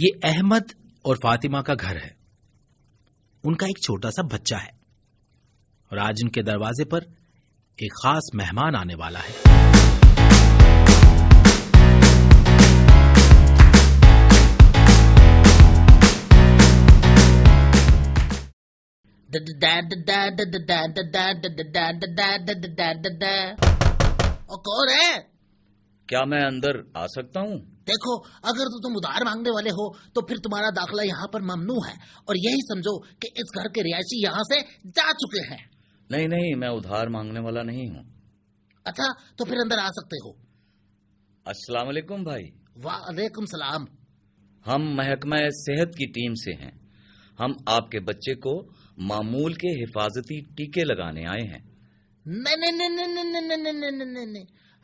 یہ احمد اور فاطمہ کا گھر ہے. ان کا ایک چھوٹا سا بچہ ہے اور آج ان کے دروازے پر ایک خاص مہمان آنے والا ہے. کون ہے؟ کیا میں اندر آ سکتا ہوں؟ دیکھو، اگر تم ادھار مانگنے والے ہو تو پھر تمہارا داخلہ یہاں پر ممنوع ہے، اور یہی سمجھو کہ اس گھر کے رہائشی یہاں سے جا چکے ہیں. نہیں، میں ادھار مانگنے والا نہیں ہوں. اچھا، تو پھر اندر آ سکتے ہو. السلام علیکم بھائی. وعلیکم السلام. ہم محکمہ صحت کی ٹیم سے ہیں. ہم آپ کے بچے کو معمول کے حفاظتی ٹیکے لگانے آئے ہیں. نہیں،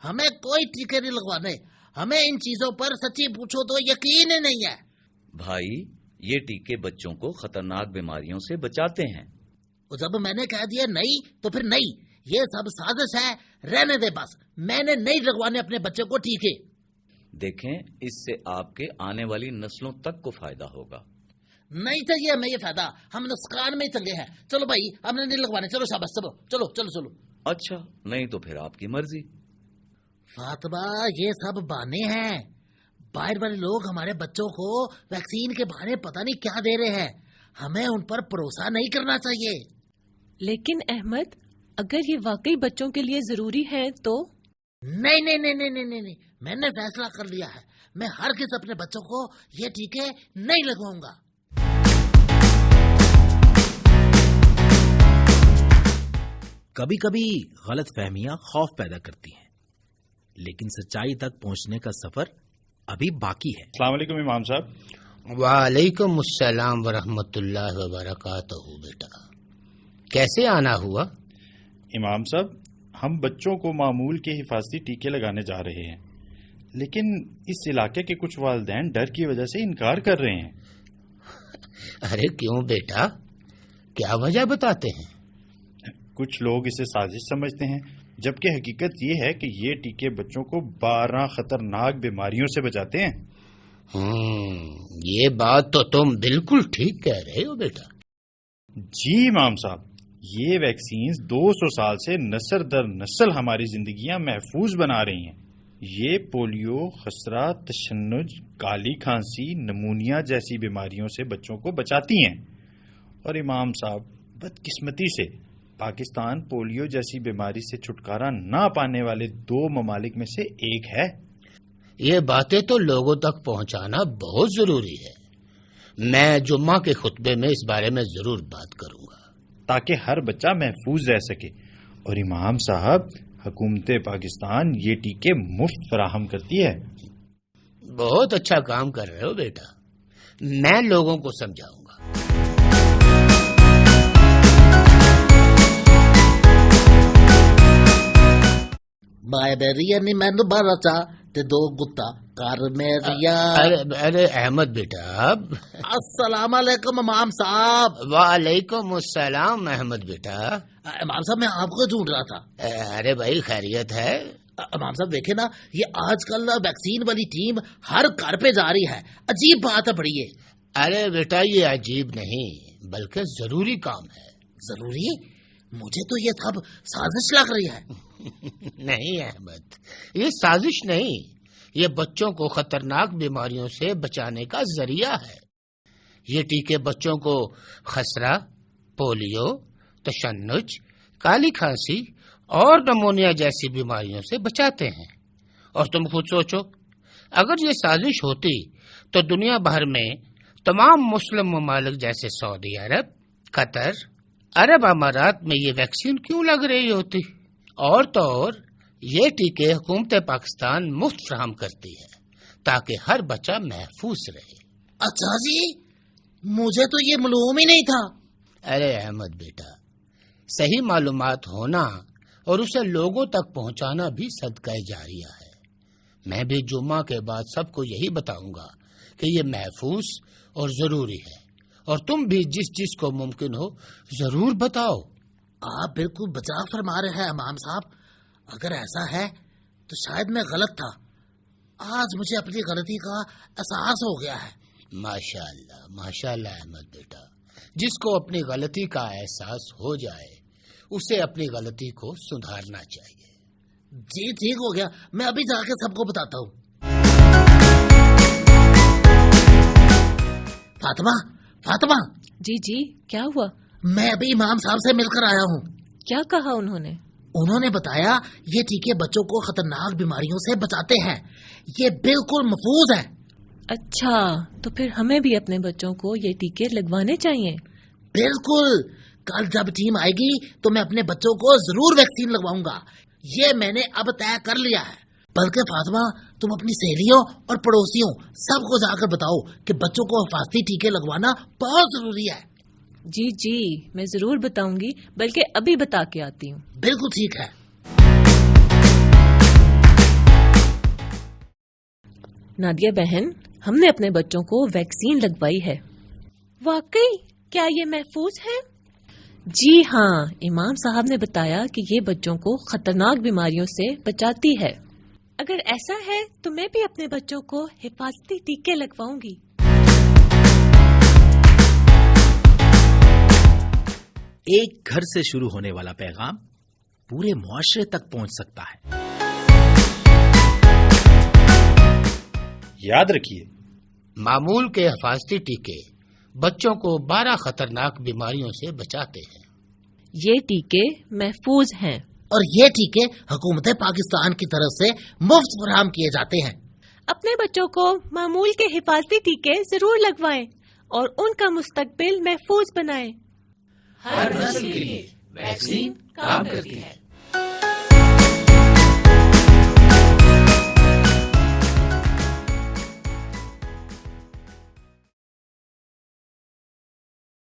ہمیں کوئی ٹیکے نہیں لگوانے. ہمیں ان چیزوں پر سچی پوچھو تو یقین ہی نہیں ہے. بھائی، یہ ٹیکے بچوں کو خطرناک بیماریوں سے بچاتے ہیں. جب میں نے کہہ دیا نہیں تو پھر نہیں. یہ سب سازش ہے. رہنے دے بس. میں نے نہیں لگوانے اپنے بچے کو ٹیکے. دیکھیں، اس سے آپ کے آنے والی نسلوں تک کو فائدہ ہوگا. نہیں چاہیے ہمیں یہ فائدہ. ہم نسکان میں ہی چلے ہیں. چلو بھائی، ہم نے نہیں لگوانے. چلو شاباش، چلو. اچھا، نہیں تو پھر آپ کی مرضی. فاطمہ، یہ سب بہانے ہیں. باہر والے لوگ ہمارے بچوں کو ویکسین کے بہانے پتہ نہیں کیا دے رہے ہیں. ہمیں ان پر بھروسہ نہیں کرنا چاہیے. لیکن احمد، اگر یہ واقعی بچوں کے لیے ضروری ہے تو؟ نہیں، میں نے فیصلہ کر لیا ہے. میں ہرگز اپنے بچوں کو یہ ٹیکے نہیں لگواؤں گا. کبھی کبھی غلط فہمیاں خوف پیدا کرتی ہیں، لیکن سچائی تک پہنچنے کا سفر ابھی باقی ہے. السلام علیکم امام صاحب. وعلیکم السلام ورحمۃ اللہ وبرکاتہ. بیٹا، کیسے آنا ہوا؟ امام صاحب، ہم بچوں کو معمول کے حفاظتی ٹیکے لگانے جا رہے ہیں، لیکن اس علاقے کے کچھ والدین ڈر کی وجہ سے انکار کر رہے ہیں. ارے کیوں بیٹا، کیا وجہ بتاتے ہیں؟ کچھ لوگ اسے سازش سمجھتے ہیں، جبکہ حقیقت یہ ہے کہ یہ ٹیکے بچوں کو 12 خطرناک بیماریوں سے بچاتے ہیں. یہ بات تو تم بالکل ٹھیک کہہ رہے ہو بیٹا. جی امام صاحب، یہ ویکسینز 200 سال سے نسل در نسل ہماری زندگیاں محفوظ بنا رہی ہیں. یہ پولیو، خسرہ، تشنج، کالی کھانسی، نمونیا جیسی بیماریوں سے بچوں کو بچاتی ہیں. اور امام صاحب، بدقسمتی سے پاکستان پولیو جیسی بیماری سے چھٹکارا نہ پانے والے 2 ممالک میں سے ایک ہے. یہ باتیں تو لوگوں تک پہنچانا بہت ضروری ہے. میں جمعہ کے خطبے میں اس بارے میں ضرور بات کروں گا تاکہ ہر بچہ محفوظ رہ سکے. اور امام صاحب، حکومت پاکستان یہ ٹیکے مفت فراہم کرتی ہے. بہت اچھا کام کر رہے ہو بیٹا. میں لوگوں کو سمجھاؤں گا. مینو بارچا تے 2 گتا کر میریا. ارے احمد بیٹا. السلام علیکم امام صاحب. وعلیکم السلام احمد بیٹا. امام صاحب، میں آپ کو ڈھونڈ رہا تھا. ارے بھائی، خیریت ہے؟ امام صاحب دیکھیں نا، یہ آج کل ویکسین والی ٹیم ہر گھر پہ جا رہی ہے. عجیب بات ہے بڑی. ارے بیٹا، یہ عجیب نہیں بلکہ ضروری کام ہے. ضروری؟ مجھے تو یہ سب سازش لگ رہی ہے. نہیں احمد، یہ سازش نہیں. یہ بچوں کو خطرناک بیماریوں سے بچانے کا ذریعہ ہے. یہ ٹیکے بچوں کو خسرہ، پولیو، تشنج، کالی کھانسی اور نمونیا جیسی بیماریوں سے بچاتے ہیں. اور تم خود سوچو، اگر یہ سازش ہوتی تو دنیا بھر میں تمام مسلم ممالک جیسے سعودی عرب، قطر، عرب امارات میں یہ ویکسین کیوں لگ رہی ہوتی؟ اور تو اور یہ ٹیکے حکومت پاکستان مفت فراہم کرتی ہے تاکہ ہر بچہ محفوظ رہے. اچھا جی، مجھے تو یہ معلوم ہی نہیں تھا. ارے احمد بیٹا، صحیح معلومات ہونا اور اسے لوگوں تک پہنچانا بھی صدقہ جاریہ ہے. میں بھی جمعہ کے بعد سب کو یہی بتاؤں گا کہ یہ محفوظ اور ضروری ہے، اور تم بھی جس کو ممکن ہو ضرور بتاؤ. آپ بالکل بچا فرما رہے ہیں امام صاحب. اگر ایسا ہے تو شاید میں غلط تھا. آج مجھے اپنی غلطی کا احساس ہو گیا ہے. ماشاءاللہ احمد بیٹا، جس کو اپنی غلطی کا احساس ہو جائے اسے اپنی غلطی کو سدھارنا چاہیے۔ جی ٹھیک ہو گیا، میں ابھی جا کے سب کو بتاتا ہوں۔ فاطمہ جی کیا ہوا؟ میں ابھی امام صاحب سے مل کر آیا ہوں۔ کیا کہا انہوں نے؟ انہوں نے بتایا یہ ٹیکے بچوں کو خطرناک بیماریوں سے بچاتے ہیں، یہ بالکل محفوظ ہے۔ اچھا، تو پھر ہمیں بھی اپنے بچوں کو یہ ٹیکے لگوانے چاہیے؟ بالکل، کل جب ٹیم آئے گی تو میں اپنے بچوں کو ضرور ویکسین لگواؤں گا، یہ میں نے اب طے کر لیا ہے۔ بلکہ فاطمہ، تم اپنی سہیلیوں اور پڑوسیوں سب کو جا کر بتاؤ کہ بچوں کو حفاظتی ٹیکے لگوانا بہت ضروری ہے۔ جی میں ضرور بتاؤں گی، بلکہ ابھی بتا کے آتی ہوں۔ بالکل ٹھیک ہے۔ نادیہ بہن، ہم نے اپنے بچوں کو ویکسین لگوائی ہے۔ واقعی؟ کیا یہ محفوظ ہے؟ جی ہاں، امام صاحب نے بتایا کہ یہ بچوں کو خطرناک بیماریوں سے بچاتی ہے۔ اگر ایسا ہے تو میں بھی اپنے بچوں کو حفاظتی ٹیکے لگواؤں گی۔ ایک گھر سے شروع ہونے والا پیغام پورے معاشرے تک پہنچ سکتا ہے۔ یاد رکھیے، معمول کے حفاظتی ٹیکے بچوں کو 12 خطرناک بیماریوں سے بچاتے ہیں۔ یہ ٹیکے محفوظ ہیں اور یہ ٹیکے حکومت پاکستان کی طرف سے مفت فراہم کیے جاتے ہیں۔ اپنے بچوں کو معمول کے حفاظتی ٹیکے ضرور لگوائیں اور ان کا مستقبل محفوظ بنائیں۔ ہر نسل کے لیے ویکسین کام کرتی ہے۔